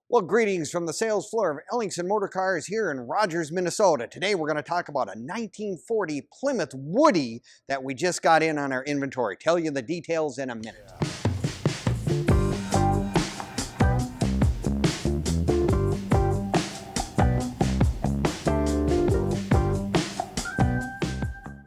Well, greetings from the sales floor of Ellingson Motorcars here in Rogers, Minnesota. Today we're going to talk about a 1940 Plymouth Woody that we just got in on our inventory. Tell you the details in a minute.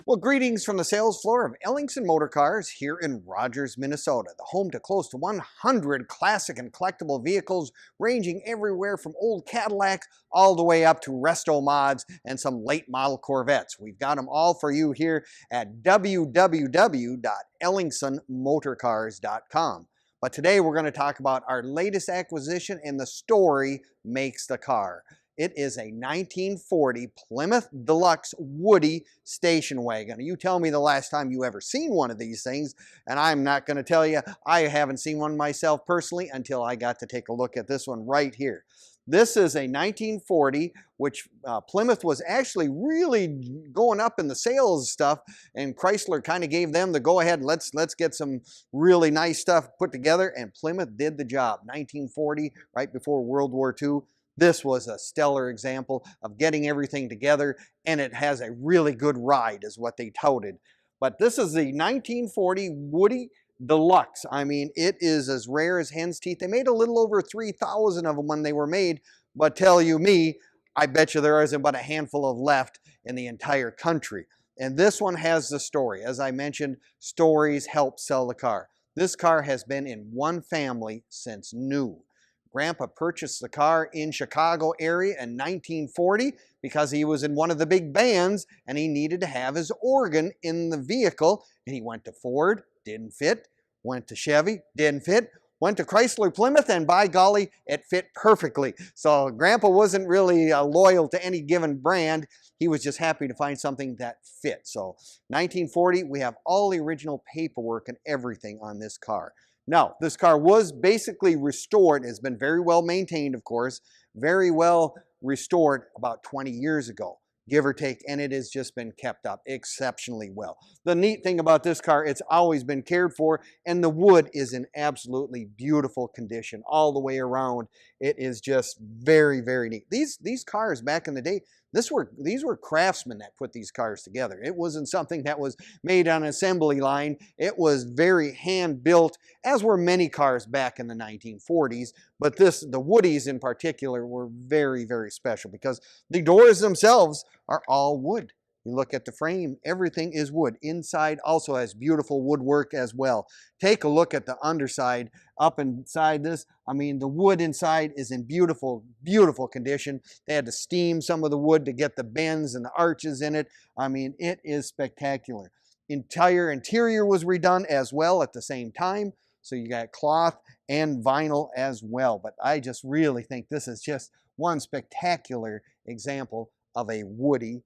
Well, greetings from the sales floor of Ellingson Motorcars here in Rogers, Minnesota, the home to close to 100 classic and collectible vehicles ranging everywhere from old Cadillacs all the way up to resto mods and some late model Corvettes. We've got them all for you here at www.ellingsonmotorcars.com. But today we're going to talk about our latest acquisition, and the story makes the car. It is a 1940 Plymouth Deluxe Woody station wagon. You tell me the last time you ever seen one of these things, and I'm not going to tell you. I haven't seen one myself personally until I got to take a look at this one right here. This is a 1940, which Plymouth was actually really going up in the sales stuff, and Chrysler kind of gave them the go-ahead. Let's get some really nice stuff put together, and Plymouth did the job. 1940, right before World War II. This was a stellar example of getting everything together, and it has a really good ride is what they touted. But this is the 1940 Woody Deluxe. I mean, it is as rare as hen's teeth. They made a little over 3,000 of them when they were made, but tell you me, I bet you there isn't but a handful of left in the entire country. And this one has the story. As I mentioned, stories help sell the car. This car has been in one family since new. Grandpa purchased the car in Chicago area in 1940 because he was in one of the big bands and he needed to have his organ in the vehicle. And he went to Ford, didn't fit. Went to Chevy, didn't fit. Went to Chrysler Plymouth, and by golly, it fit perfectly. So Grandpa wasn't really loyal to any given brand. He was just happy to find something that fit. So 1940, we have all the original paperwork and everything on this car. Now, this car was basically restored. It's been very well maintained, of course, very well restored about 20 years ago, give or take, and it has just been kept up exceptionally well. The neat thing about this car, it's always been cared for, and the wood is in absolutely beautiful condition all the way around. It is just very, very neat. These cars back in the day, these were craftsmen that put these cars together. It wasn't something that was made on an assembly line. It was very hand-built, as were many cars back in the 1940s. But the Woodies in particular were very, very special because the doors themselves are all wood. You look at the frame, everything is wood. Inside also has beautiful woodwork as well. Take a look at the underside. Up inside this, I mean, the wood inside is in beautiful, beautiful condition. They had to steam some of the wood to get the bends and the arches in it. I mean, it is spectacular. Entire interior was redone as well at the same time. So you got cloth and vinyl as well. But I just really think this is just one spectacular example of a Woody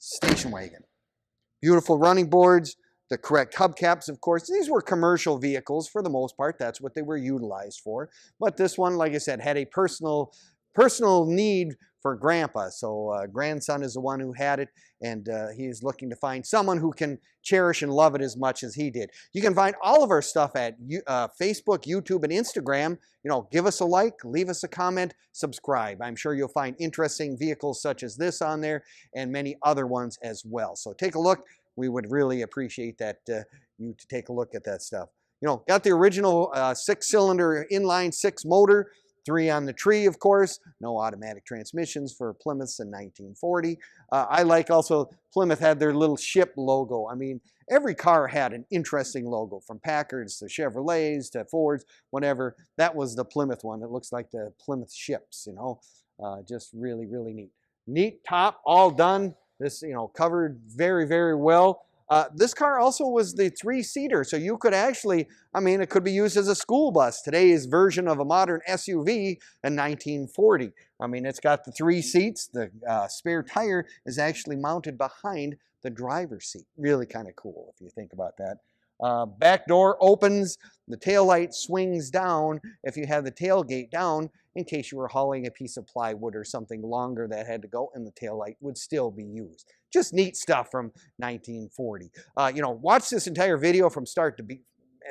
station wagon. Beautiful running boards, the correct hubcaps, of course. These were commercial vehicles for the most part. That's what they were utilized for. But this one, like I said, had a personal need for Grandpa. So grandson is the one who had it, and he is looking to find someone who can cherish and love it as much as he did. You can find all of our stuff at Facebook, YouTube, and Instagram. You know, give us a like, leave us a comment, subscribe. I'm sure you'll find interesting vehicles such as this on there and many other ones as well. So take a look. We would really appreciate that you to take a look at that stuff. You know, got the original 6-cylinder inline 6 motor. 3 on the tree, of course. No automatic transmissions for Plymouths in 1940. I like also Plymouth had their little ship logo. I mean, every car had an interesting logo, from Packards to Chevrolets to Fords, whatever. That was the Plymouth one. It looks like the Plymouth ships, you know. Just really, really neat. Neat top, all done. This, you know, covered very, very well. This car also was the 3-seater, so you could actually, I mean, it could be used as a school bus. Today's version of a modern SUV in 1940. I mean, it's got the 3 seats. The spare tire is actually mounted behind the driver's seat. Really kind of cool if you think about that. Back door opens, the taillight swings down if you have the tailgate down in case you were hauling a piece of plywood or something longer that had to go, and the taillight would still be used. Just neat stuff from 1940. You know, watch this entire video from start to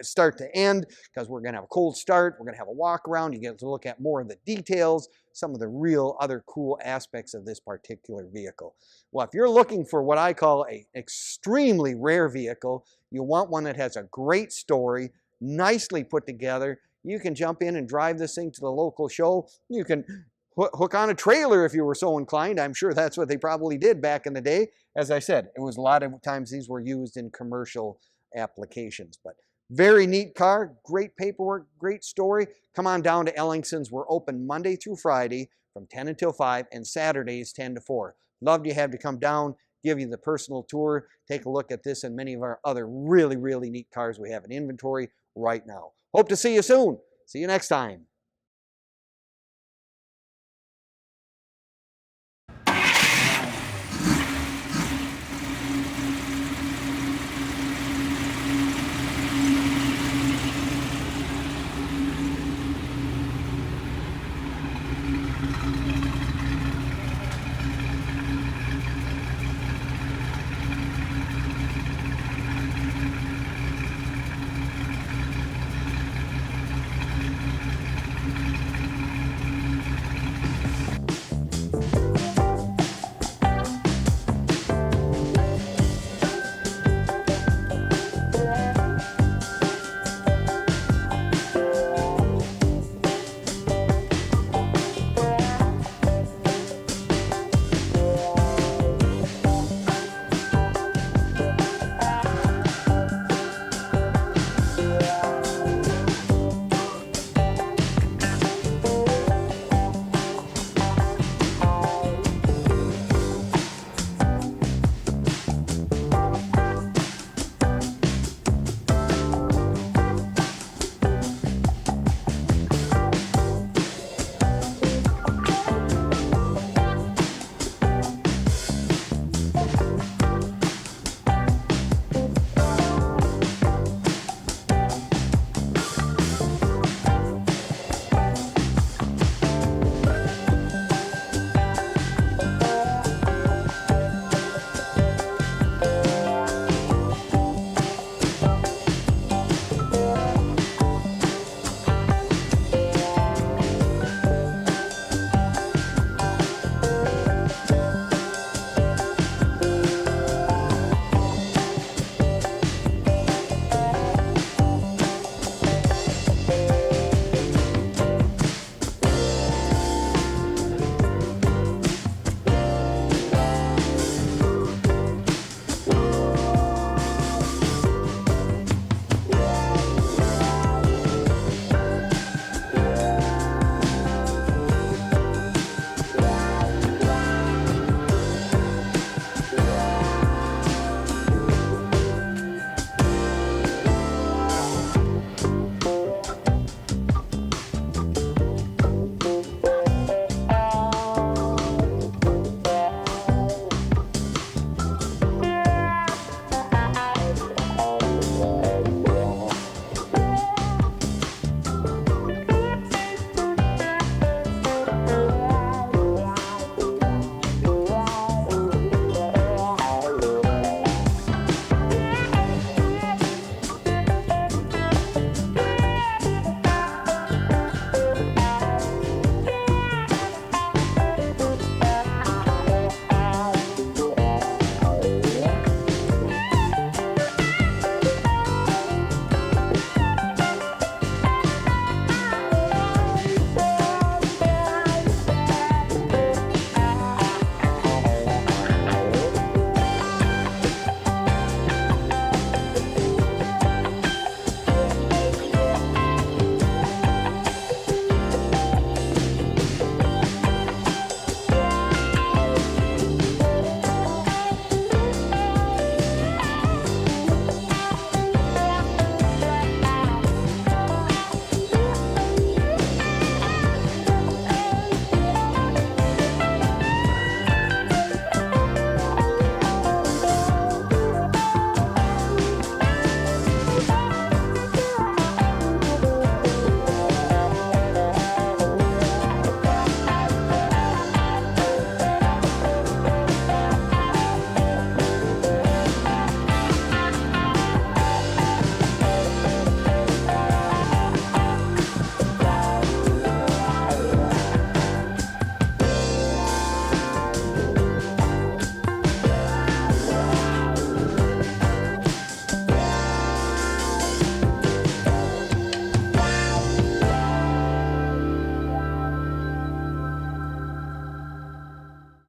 start to end, because we're going to have a cold start. We're going to have a walk around. You get to look at more of the details, some of the real other cool aspects of this particular vehicle. Well, if you're looking for what I call an extremely rare vehicle, you want one that has a great story, nicely put together. You can jump in and drive this thing to the local show. You can hook on a trailer if you were so inclined. I'm sure that's what they probably did back in the day. As I said, it was a lot of times these were used in commercial applications. But very neat car, great paperwork, great story. Come on down to Ellingson's. We're open Monday through Friday from 10 until 5 and Saturdays 10 to 4. Love to have you come down, give you the personal tour, take a look at this and many of our other really, really neat cars we have in inventory right now. Hope to see you soon. See you next time.